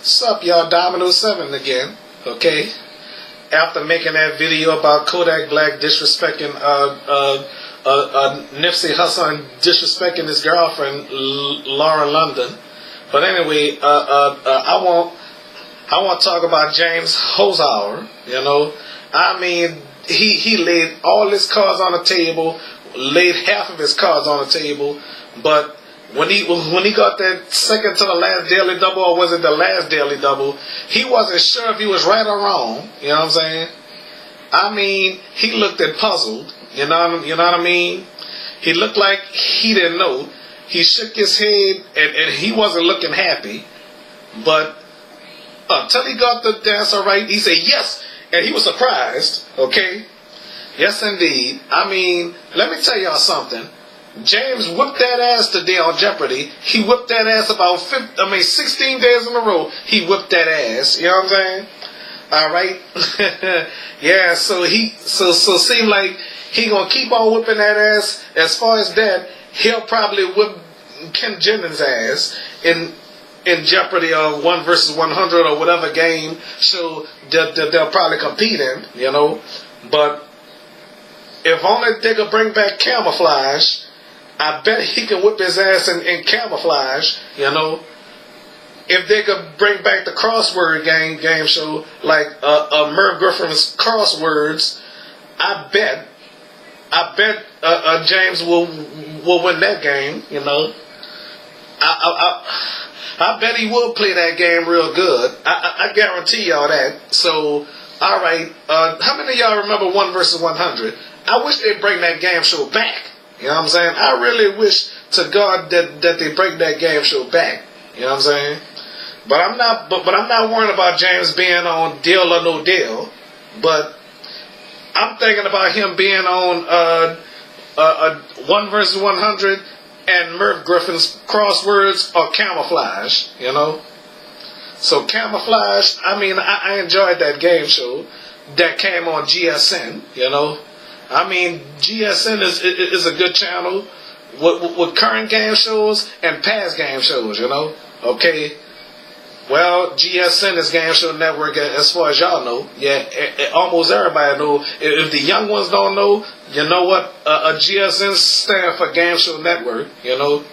Sup, y'all, Dominoes 7 again, okay? After making that video about Kodak Black disrespecting Nipsey Hussle and disrespecting his girlfriend Lauren London. But anyway, I want to talk about James Holzhauer. You know, I mean, he laid all his cards on the table, laid half of his cards on the table, but when he got that second to the last daily double, or was it the last daily double, he wasn't sure if he was right or wrong. You know what I'm saying? I mean, he looked puzzled. You know what I mean? He looked like he didn't know. He shook his head, and he wasn't looking happy. But until he got the answer right, he said yes, and he was surprised. Okay, yes indeed. I mean, let me tell y'all something. James whipped that ass today on Jeopardy. He whipped that ass about 16 days in a row. He whipped that ass. You know what I'm saying? All right. Yeah. So seem like he gonna keep on whipping that ass. As far as that, he'll probably whip Ken Jennings' ass in Jeopardy or 1 versus 100 or whatever game show that they'll probably compete in. You know, but if only they could bring back camouflage, I bet he can whip his ass in camouflage, you know. If they could bring back the crossword game show, like Merv Griffin's Crosswords, I bet James will win that game, you know. I bet he will play that game real good. I guarantee y'all that. So, all right, how many of y'all remember 1 versus 100? I wish they'd bring that game show back. You know what I'm saying? I really wish to God that they bring that game show back. You know what I'm saying? But I'm not worrying about James being on Deal or No Deal. But I'm thinking about him being on 1 versus 100 and Merv Griffin's Crosswords or Camouflage. You know? So Camouflage, I mean, I enjoyed that game show that came on GSN. You know? I mean, GSN is a good channel with current game shows and past game shows, you know? Okay. Well, GSN is Game Show Network as far as y'all know. Yeah, almost everybody know. If the young ones don't know, you know what? A GSN stands for Game Show Network, you know?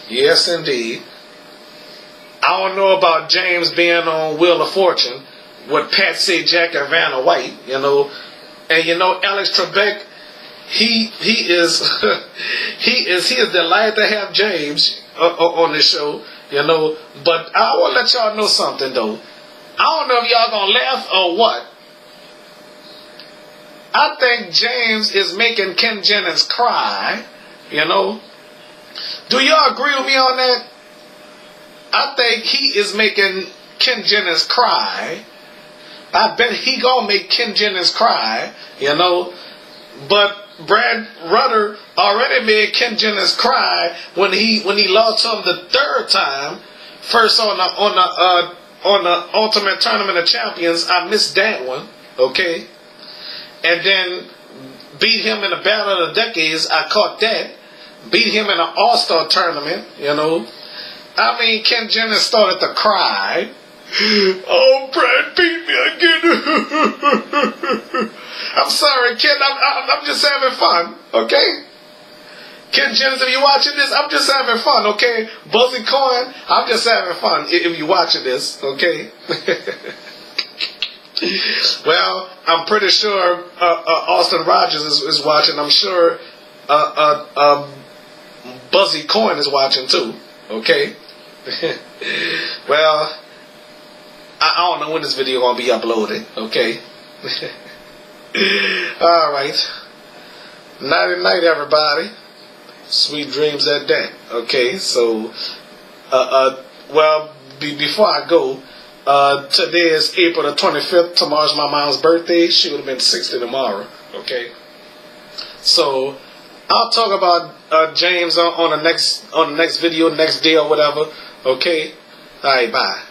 Yes, indeed. I don't know about James being on Wheel of Fortune with Patsy, Jack, and Vanna White, you know? And you know, Alex Trebek, he is delighted to have James on this show, you know. But I want to let y'all know something though. I don't know if y'all gonna laugh or what. I think James is making Ken Jennings cry, you know. Do y'all agree with me on that? I think he is making Ken Jennings cry. I bet he gonna make Ken Jennings cry, you know. But Brad Rutter already made Ken Jennings cry when he lost him the third time. First on the Ultimate Tournament of Champions, I missed that one, okay. And then beat him in the Battle of the Decades, I caught that. Beat him in an All-Star tournament, you know. I mean, Ken Jennings started to cry. Oh, Brad beat me again. I'm sorry, Ken. I'm just having fun, okay? Ken Jennings, if you're watching this, I'm just having fun, okay? Buzzy Coin, I'm just having fun if you're watching this, okay? Well, I'm pretty sure Austin Rogers is watching. I'm sure Buzzy Coin is watching too, okay? Well, I don't know when this video gonna be uploaded, okay? Alright. Nighty night, everybody. Sweet dreams at that. Okay, so well, before I go, today is April the 25th. Tomorrow's my mom's birthday. She would have been 60 tomorrow. Okay. So I'll talk about James on the next video, next day or whatever. Okay. Alright, bye.